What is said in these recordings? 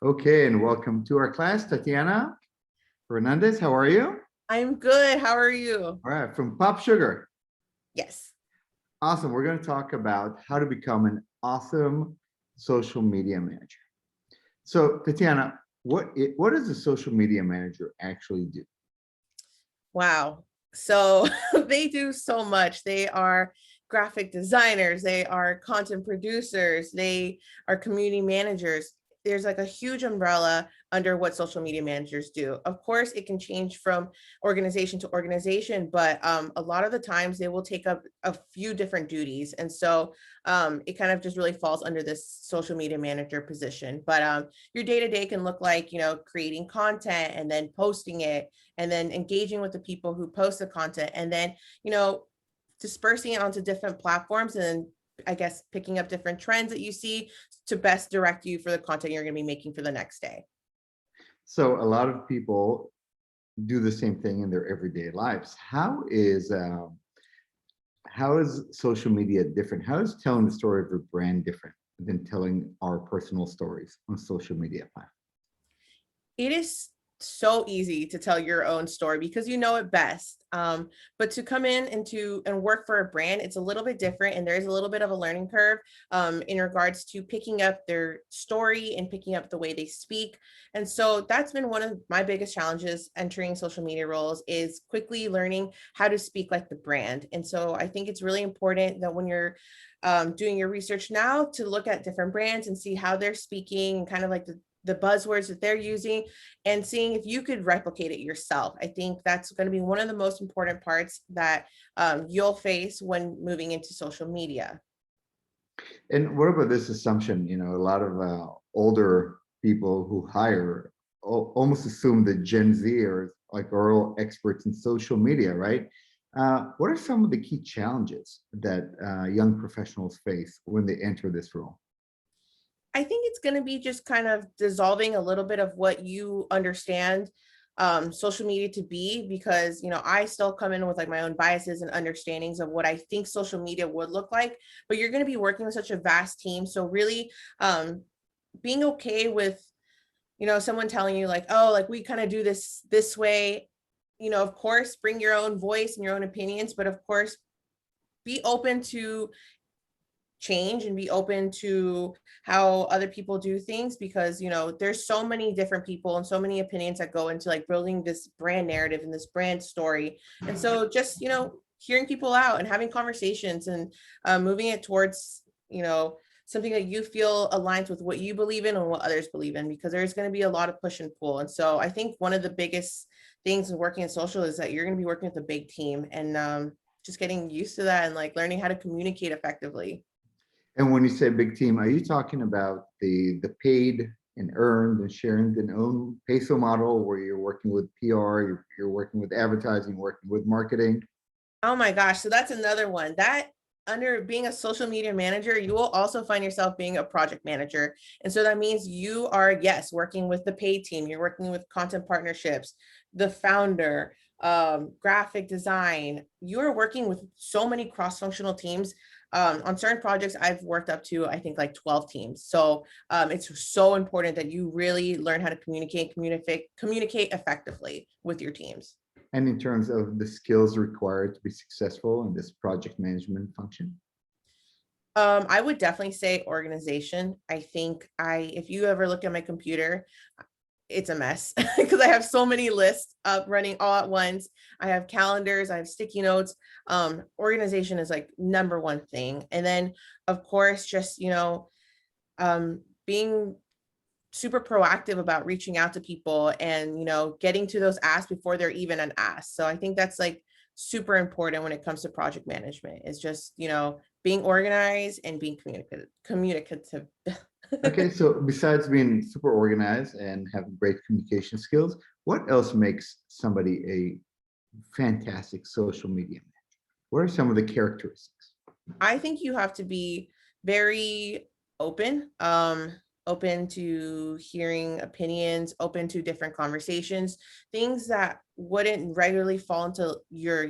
Okay, and welcome to our class, Tatiana. Fernandez, how are you? I'm good. How are you? All right, from Popsugar. Yes. Awesome. We're going to talk about how to become an awesome social media manager. So, Tatiana, what does a social media manager actually do? Wow. So they do so much. They are graphic designers, they are content producers, they are community managers. There's like a huge umbrella under what social media managers do. Of course, it can change from organization to organization, but a lot of the times they will take up a few different duties. And so it kind of just really falls under this social media manager position. But your day to day can look like, creating content and then posting it and then engaging with the people who post the content and then, dispersing it onto different platforms and then I guess picking up different trends that you see to best direct you for the content you're going to be making for the next day. So, a lot of people do the same thing in their everyday lives. How is social media different? How is telling the story of your brand different than telling our personal stories on social media platforms? It is so easy to tell your own story because you know it best. But to come in and work for a brand, it's a little bit different, and there's a little bit of a learning curve in regards to picking up their story and picking up the way they speak. And so that's been one of my biggest challenges entering social media roles is quickly learning how to speak like the brand. And so I think it's really important that when you're doing your research now to look at different brands and see how they're speaking and kind of like the buzzwords that they're using and seeing if you could replicate it yourself. I think that's going to be one of the most important parts that you'll face when moving into social media. And what about this assumption? A lot of older people who hire almost assume that Gen Z are like all experts in social media, right? What are some of the key challenges that young professionals face when they enter this role? I think it's going to be just kind of dissolving a little bit of what you understand social media to be, because I still come in with like my own biases and understandings of what I think social media would look like, but you're going to be working with such a vast team, so really being okay with someone telling you like, oh, like we kind of do this way, of course bring your own voice and your own opinions, but of course be open to change and be open to how other people do things, because there's so many different people and so many opinions that go into like building this brand narrative and this brand story. And so just hearing people out and having conversations and moving it towards something that you feel aligns with what you believe in and what others believe in, because there's going to be a lot of push and pull. And so I think one of the biggest things in working in social is that you're going to be working with a big team, and just getting used to that and like learning how to communicate effectively. And when you say big team, are you talking about the paid and earned and shared and owned peso model where you're working with PR, you're working with advertising, working with marketing? Oh my gosh. So that's another one that under being a social media manager, you will also find yourself being a project manager. And so that means you are, yes, working with the paid team, you're working with content partnerships, the founder, graphic design. You're working with so many cross-functional teams. On certain projects, I've worked up to, I think, like 12 teams. So it's so important that you really learn how to communicate effectively with your teams. And in terms of the skills required to be successful in this project management function? I would definitely say organization. I think if you ever look at my computer, it's a mess because I have so many lists up running all at once. I have calendars, I have sticky notes. Organization is like number one thing. And then of course, just, being super proactive about reaching out to people and, getting to those asks before they're even an ask. So I think that's like super important when it comes to project management, is just, being organized and being communicative. Okay, so besides being super organized and having great communication skills, what else makes somebody a fantastic social media manager? What are some of the characteristics? I think you have to be very open, open to hearing opinions, open to different conversations, things that wouldn't regularly fall into your,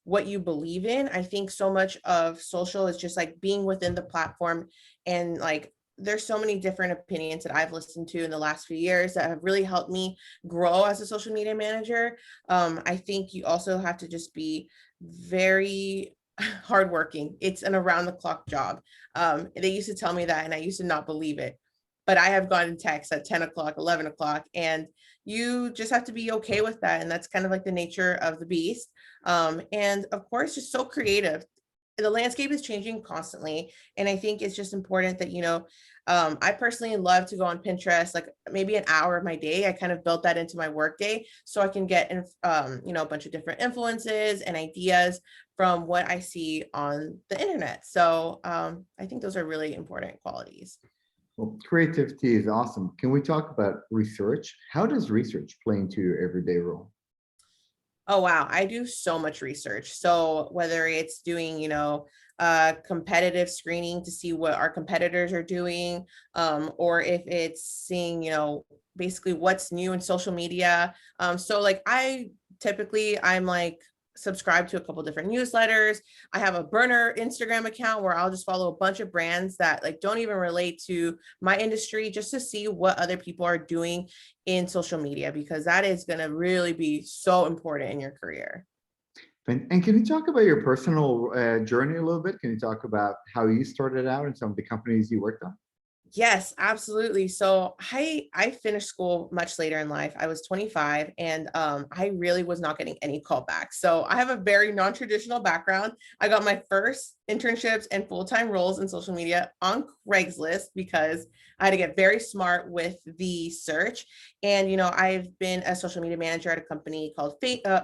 what you believe in. I think so much of social is just like being within the platform and like there's so many different opinions that I've listened to in the last few years that have really helped me grow as a social media manager. I think you also have to just be very hardworking. It's an around the clock job. They used to tell me that, and I used to not believe it. But I have gotten texts at 10 o'clock, 11 o'clock, and you just have to be okay with that. And that's kind of like the nature of the beast. And of course, just so creative. The landscape is changing constantly. And I think it's just important that, I personally love to go on Pinterest, like maybe an hour of my day. I kind of built that into my work day so I can get, a bunch of different influences and ideas from what I see on the internet. So I think those are really important qualities. Well, creativity is awesome. Can we talk about research? How does research play into your everyday role? Oh, wow. I do so much research. So whether it's doing, competitive screening to see what our competitors are doing, or if it's seeing, basically what's new in social media. So like I'm like subscribed to a couple different newsletters. I have a burner Instagram account where I'll just follow a bunch of brands that like don't even relate to my industry just to see what other people are doing in social media, because that is going to really be so important in your career. And can you talk about your personal journey a little bit? Can you talk about how you started out and some of the companies you worked on? Yes, absolutely. So I finished school much later in life. I was 25, and I really was not getting any callbacks. So I have a very non-traditional background. I got my first internships and full-time roles in social media on Craigslist because I had to get very smart with the search. And I've been a social media manager at a company called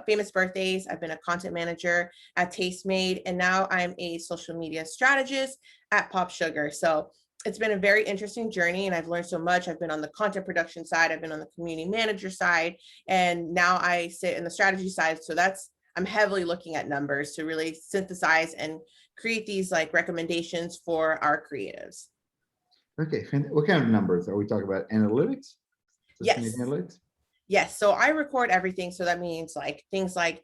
Famous Birthdays. I've been a content manager at Tastemade, and now I'm a social media strategist at Popsugar. So it's been a very interesting journey, and I've learned so much. I've been on the content production side, I've been on the community manager side, and now I sit in the strategy side. So I'm heavily looking at numbers to really synthesize and create these like recommendations for our creatives. Okay, what kind of numbers are we talking about? Analytics, social media Yes. analytics? Yes. So I record everything. So that means like things like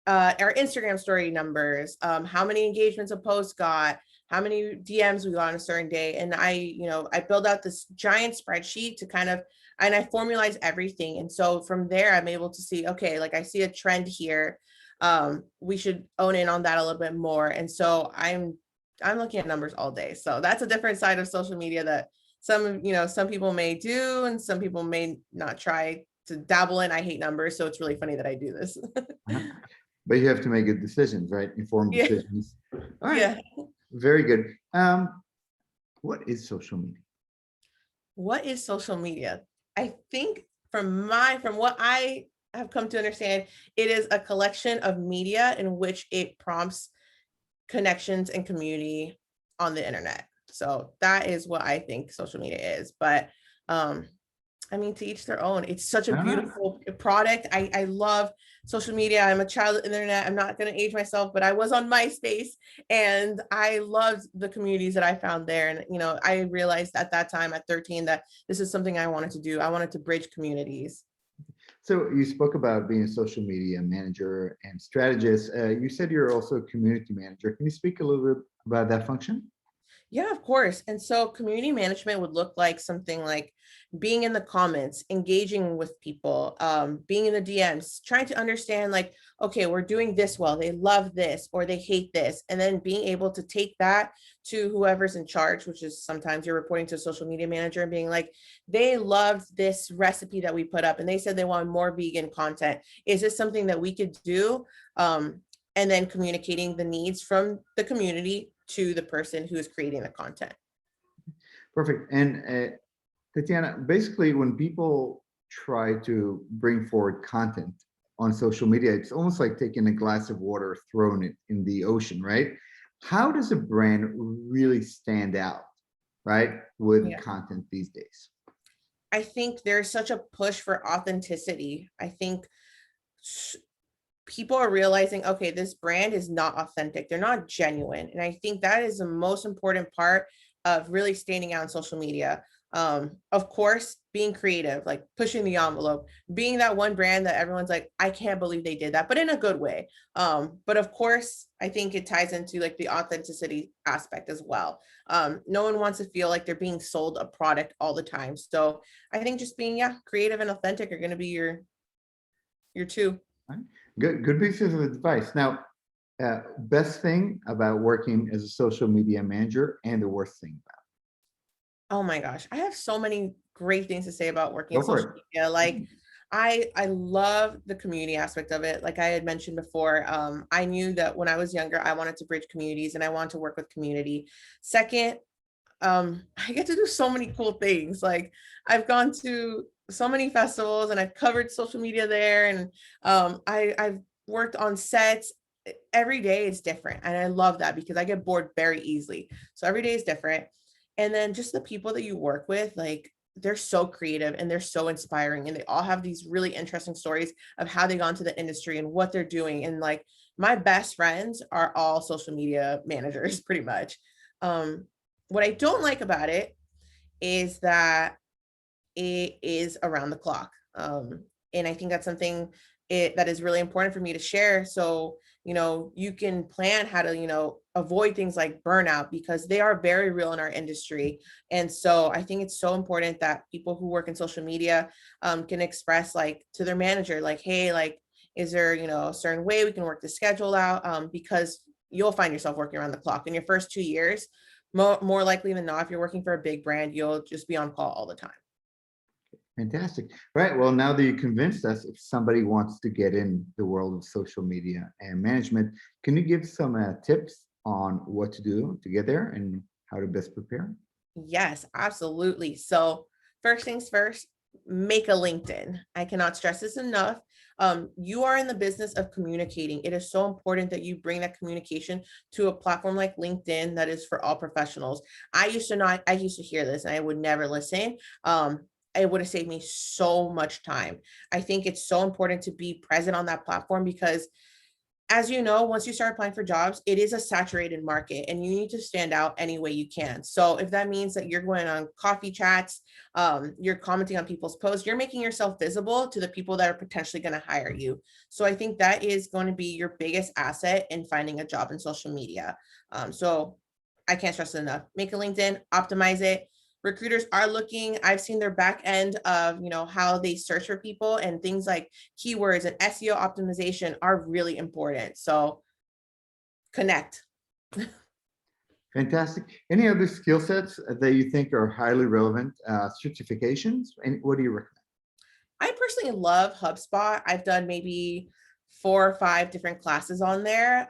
our Instagram story numbers, how many engagements a post got, how many DMs we got on a certain day. And I build out this giant spreadsheet to and I formalize everything. And so from there, I'm able to see, okay, like I see a trend here. We should own in on that a little bit more. And so I'm looking at numbers all day. So that's a different side of social media that some people may do and some people may not try to dabble in. I hate numbers. So it's really funny that I do this. Uh-huh. But you have to make good decisions, right? Informed Yeah. decisions. All right, Yeah. very good. What is social media? What is social media? I think from what I have come to understand, it is a collection of media in which it prompts connections and community on the internet. So that is what I think social media is. But I mean, to each their own. It's such a Ah, beautiful product. I love social media. I'm a child of the internet. I'm not going to age myself, but I was on MySpace and I loved the communities that I found there. And, I realized at that time at 13 that this is something I wanted to do. I wanted to bridge communities. so you spoke about being a social media manager and strategist. You said you're also a community manager. Can you speak a little bit about that function? Yeah, of course. And so community management would look like something like being in the comments, engaging with people, being in the DMs, trying to understand like, okay, we're doing this well, they love this or they hate this. And then being able to take that to whoever's in charge, which is sometimes you're reporting to a social media manager and being like, they loved this recipe that we put up and they said they want more vegan content. Is this something that we could do? And then communicating the needs from the community to the person who is creating the content. Perfect. And Tatiana, basically, when people try to bring forward content on social media, it's almost like taking a glass of water, throwing it in the ocean, right? How does a brand really stand out, right, with Yeah. content these days? I think there's such a push for authenticity. I think people are realizing, okay, this brand is not authentic. They're not genuine. And I think that is the most important part of really standing out on social media. Of course, being creative, like pushing the envelope, being that one brand that everyone's like, I can't believe they did that, but in a good way. But of course, I think it ties into like the authenticity aspect as well. No one wants to feel like they're being sold a product all the time. So I think just being, yeah, creative and authentic are going to be your two. Right? Good pieces of advice. Now, best thing about working as a social media manager and the worst thing about Oh my gosh, I have so many great things to say about working it. in Go for social it. media. Like I love the community aspect of it. Like I had mentioned before, I knew that when I was younger, I wanted to bridge communities and I want to work with community. Second, I get to do so many cool things. Like I've gone to so many festivals and I've covered social media there, and I've worked on sets. Every day is different, and I love that because I get bored very easily. So every day is different, and then just the people that you work with, like they're so creative and they're so inspiring, and they all have these really interesting stories of how they got into the industry and what they're doing. And like my best friends are all social media managers, pretty much. What I don't like about it is that it is around the clock. And I think that's something that is really important for me to share. So, you can plan how to, avoid things like burnout because they are very real in our industry. And so I think it's so important that people who work in social media can express like to their manager, like, hey, like, is there, a certain way we can work the schedule out? Because you'll find yourself working around the clock in your first 2 years. More likely than not, if you're working for a big brand, you'll just be on call all the time. Fantastic. Right. Well, now that you convinced us, if somebody wants to get in the world of social media and management, can you give some tips on what to do to get there and how to best prepare? Yes, absolutely. So, first things first, make a LinkedIn. I cannot stress this enough. You are in the business of communicating. It is so important that you bring that communication to a platform like LinkedIn that is for all professionals. I used to hear this and I would never listen. It would have saved me so much time. I think it's so important to be present on that platform because, as you know, once you start applying for jobs, it is a saturated market and you need to stand out any way you can. So if that means that you're going on coffee chats, you're commenting on people's posts, you're making yourself visible to the people that are potentially going to hire you. So I think that is going to be your biggest asset in finding a job in social media. So I can't stress it enough. Make a LinkedIn, optimize it. Recruiters are looking. I've seen their back end of, how they search for people, and things like keywords and SEO optimization are really important. So connect. Fantastic. Any other skill sets that you think are highly relevant? Certifications? And what do you recommend? I personally love HubSpot. I've done maybe 4 or 5 different classes on there.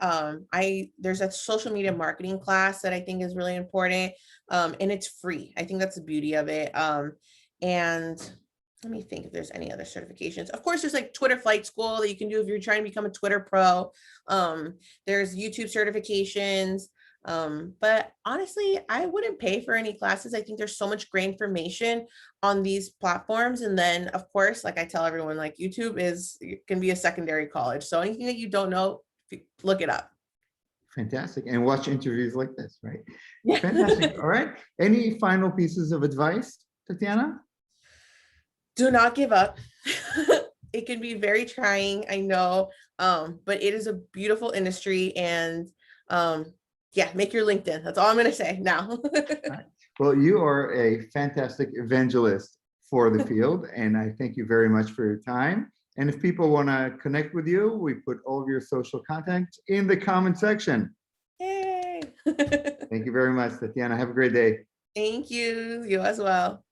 There's a social media marketing class that I think is really important. And it's free. I think that's the beauty of it. And let me think if there's any other certifications. Of course, there's like Twitter Flight School that you can do if you're trying to become a Twitter pro. There's YouTube certifications. But honestly, I wouldn't pay for any classes. I think there's so much great information on these platforms. And then, of course, like I tell everyone, like YouTube can be a secondary college. So anything that you don't know, look it up. Fantastic. And watch interviews like this, right? Yeah. Fantastic. All right. Any final pieces of advice, Tatiana? Do not give up. It can be very trying, I know, but it is a beautiful industry. And yeah, make your LinkedIn. That's all I'm going to say now. All right. Well, you are a fantastic evangelist for the field, and I thank you very much for your time. And if people want to connect with you, we put all of your social contact in the comment section. Yay. Thank you very much, Tatiana. Have a great day. Thank you. You as well.